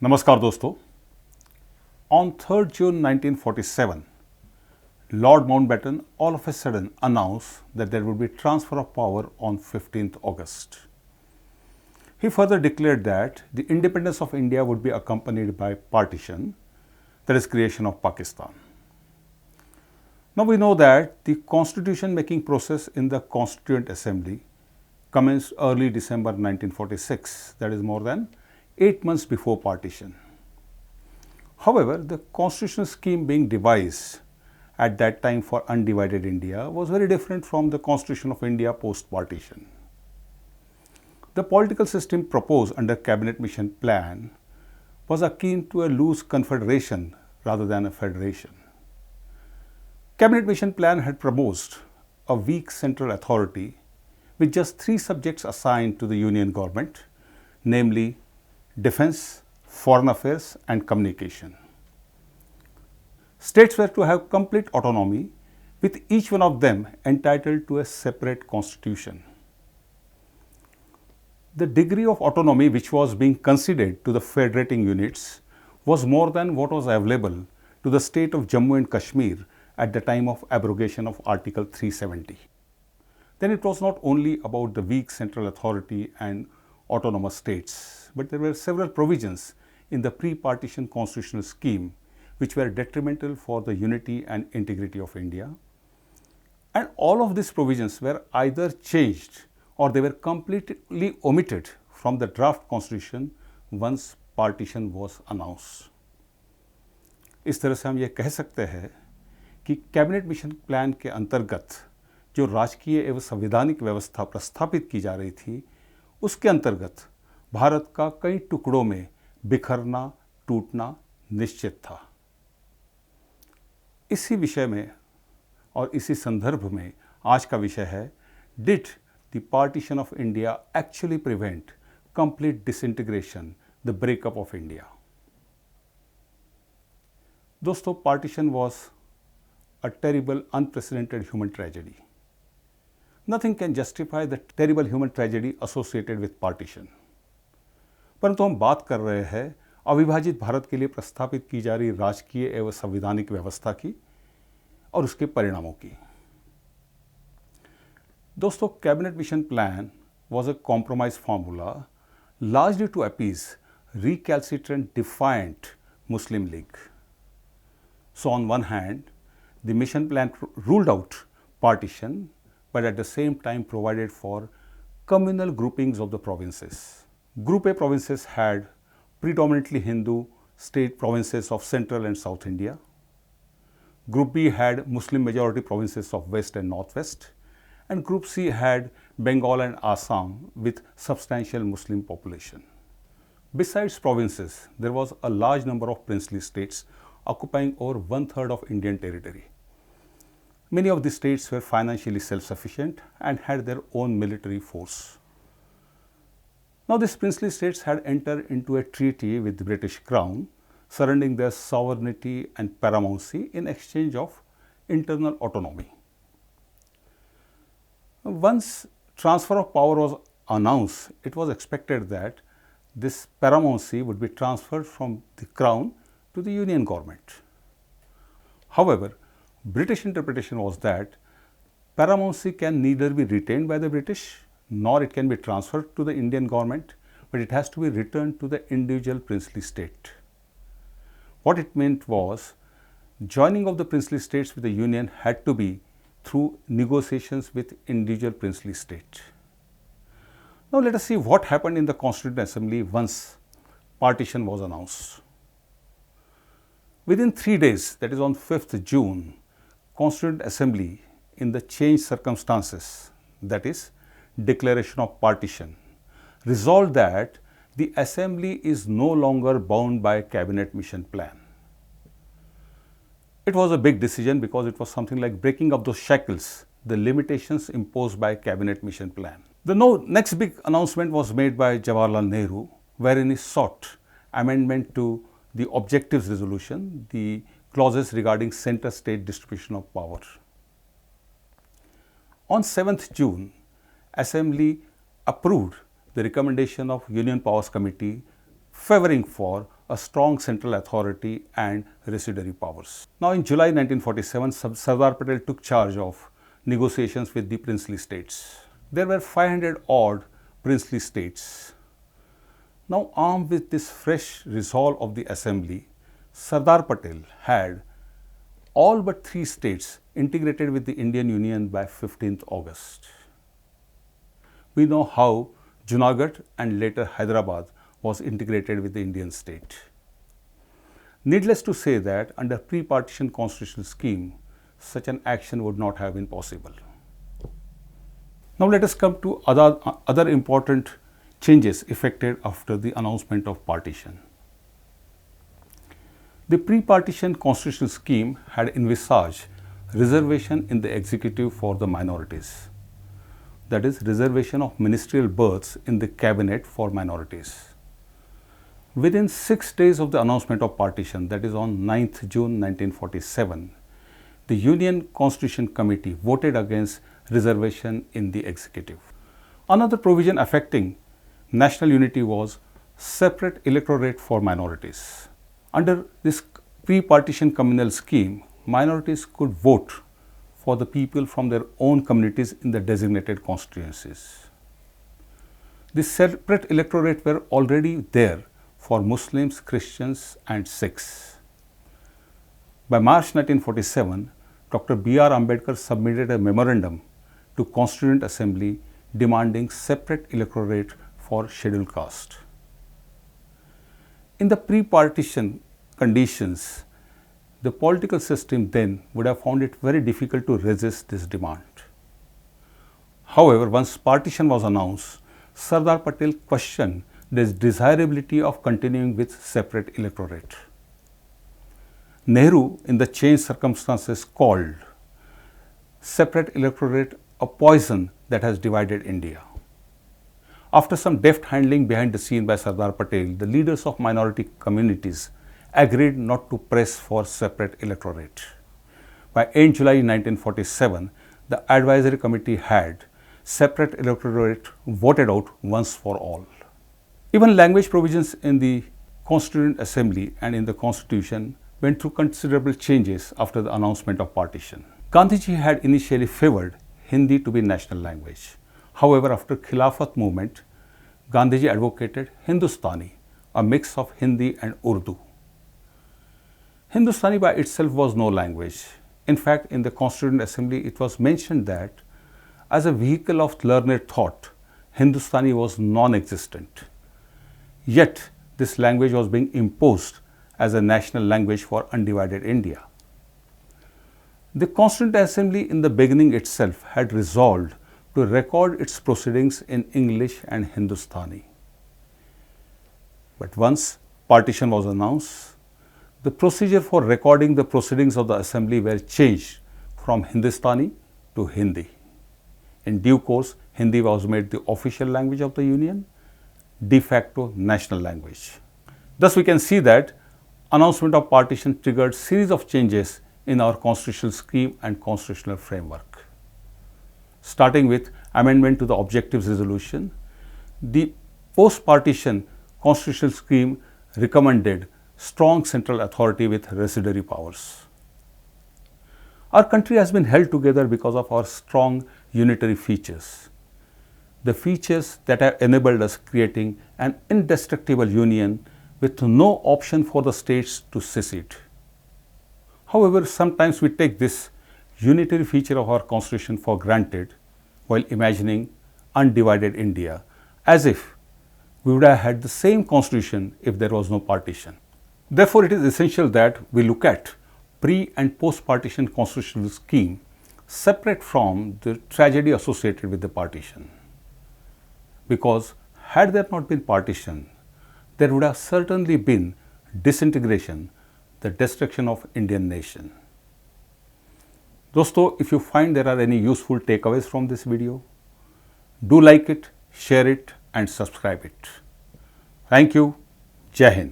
नमस्कार दोस्तों। On 3rd June 1947, Lord Mountbatten all of a sudden announced that there would be transfer of power on 15th August. He further declared that the independence of India would be accompanied by partition, that is, creation of Pakistan. Now we know that the constitution making process in the Constituent Assembly commenced early December 1946, that is more than 8 months before partition. However, the constitutional scheme being devised at that time for undivided India was very different from the Constitution of India post-partition. The political system proposed under Cabinet Mission Plan was akin to a loose confederation rather than a federation. Cabinet Mission Plan had proposed a weak central authority with just 3 subjects assigned to the Union government, namely defense, foreign affairs, and communication. States were to have complete autonomy, with each one of them entitled to a separate constitution. The degree of autonomy which was being conceded to the federating units was more than what was available to the state of Jammu and Kashmir at the time of abrogation of Article 370. Then it was not only about the weak central authority and autonomous states, but there were several provisions in the pre-partition constitutional scheme which were detrimental for the unity and integrity of India. And all of these provisions were either changed or they were completely omitted from the draft constitution once partition was announced. इस तरह से हम ये कह सकते हैं कि cabinet mission plan के अंतर्गत जो राजकीय एवं संवैधानिक व्यवस्था प्रस्थापित की जा रही थी, उसके अंतर्गत भारत का कई टुकड़ों में बिखरना, टूटना निश्चित था। इसी विषय में और इसी संदर्भ में आज का विषय है, did the partition of India actually prevent complete disintegration, the breakup of India. दोस्तों, partition was a terrible unprecedented human tragedy. Nothing can justify the terrible human tragedy associated with partition. परंतु हम बात कर रहे हैं अविभाजित भारत के लिए प्रस्तापित की जा रही राजकीय एवं संवैधानिक व्यवस्था की और उसके परिणामों की। दोस्तों, cabinet mission plan was a compromise formula largely to appease recalcitrant defiant Muslim League. So on one hand, the mission plan ruled out partition, but at the same time provided for communal groupings of the provinces. Group A provinces had predominantly Hindu state provinces of central and south India. Group B had Muslim majority provinces of west and northwest. And Group C had Bengal and Assam with substantial Muslim population. Besides provinces, there was a large number of princely states occupying over 1/3 of Indian territory. Many of these states were financially self-sufficient and had their own military force. Now, these princely states had entered into a treaty with the British Crown, surrendering their sovereignty and paramountcy in exchange of internal autonomy. Once transfer of power was announced, it was expected that this paramountcy would be transferred from the Crown to the Union government. However, British interpretation was that paramountcy can neither be retained by the British nor it can be transferred to the Indian government, but it has to be returned to the individual princely state. What it meant was joining of the princely states with the Union had to be through negotiations with individual princely state. Now let us see what happened in the Constituent Assembly once partition was announced. Within 3 days, that is on 5th June, Constituent Assembly, in the changed circumstances, that is, declaration of partition, resolved that the Assembly is no longer bound by Cabinet Mission Plan. It was a big decision because it was something like breaking up those shackles, the limitations imposed by Cabinet Mission Plan. The next big announcement was made by Jawaharlal Nehru, wherein he sought amendment to the objectives resolution, the clauses regarding center-state distribution of power. On 7th June, Assembly approved the recommendation of Union Powers Committee favoring for a strong central authority and residuary powers. Now in July 1947, Sardar Patel took charge of negotiations with the princely states. There were 500 odd princely states. Now armed with this fresh resolve of the assembly, Sardar Patel had all but 3 states integrated with the Indian Union by 15th August. We know how Junagadh and later Hyderabad was integrated with the Indian state. Needless to say that under pre-partition constitutional scheme, such an action would not have been possible. Now let us come to other important changes effected after the announcement of partition. The pre-partition constitutional scheme had envisaged reservation in the executive for the minorities, that is, reservation of ministerial berths in the cabinet for minorities. Within 6 days of the announcement of partition, that is on 9th June 1947, the Union Constitution Committee voted against reservation in the executive. Another provision affecting national unity was separate electorate for minorities. Under this pre-partition communal scheme, minorities could vote for the people from their own communities in the designated constituencies. The separate electorate were already there for Muslims, Christians and Sikhs. By March 1947, Dr. B.R. Ambedkar submitted a memorandum to Constituent Assembly demanding separate electorate for scheduled caste. In the pre-partition conditions, the political system then would have found it very difficult to resist this demand. However, once partition was announced, Sardar Patel questioned the desirability of continuing with separate electorate. Nehru, in the changed circumstances, called separate electorate a poison that has divided India. After some deft handling behind the scene by Sardar Patel, the leaders of minority communities agreed not to press for separate electorate. By end July 1947, the advisory committee had separate electorate voted out once for all. Even language provisions in the Constituent Assembly and in the Constitution went through considerable changes after the announcement of partition. Gandhiji had initially favored Hindi to be national language. However, after Khilafat movement, Gandhiji advocated Hindustani, a mix of Hindi and Urdu. Hindustani by itself was no language. In fact, in the Constituent Assembly, it was mentioned that as a vehicle of learned thought, Hindustani was non-existent. Yet, this language was being imposed as a national language for undivided India. The Constituent Assembly in the beginning itself had resolved to record its proceedings in English and Hindustani. But once partition was announced, the procedure for recording the proceedings of the Assembly were changed from Hindustani to Hindi. In due course, Hindi was made the official language of the Union, de facto national language. Thus, we can see that announcement of partition triggered series of changes in our constitutional scheme and constitutional framework. Starting with amendment to the Objectives Resolution, the post-partition constitutional scheme recommended strong central authority with residuary powers. Our country has been held together because of our strong unitary features. The features that have enabled us creating an indestructible union with no option for the states to secede. However, sometimes we take this unitary feature of our constitution for granted while imagining undivided India, as if we would have had the same constitution if there was no partition. Therefore, it is essential that we look at pre- and post-partition constitutional scheme separate from the tragedy associated with the partition. Because had there not been partition, there would have certainly been disintegration, the destruction of Indian nation. Dosto, if you find there are any useful takeaways from this video, do like it, share it and subscribe it. Thank you. Jai Hind.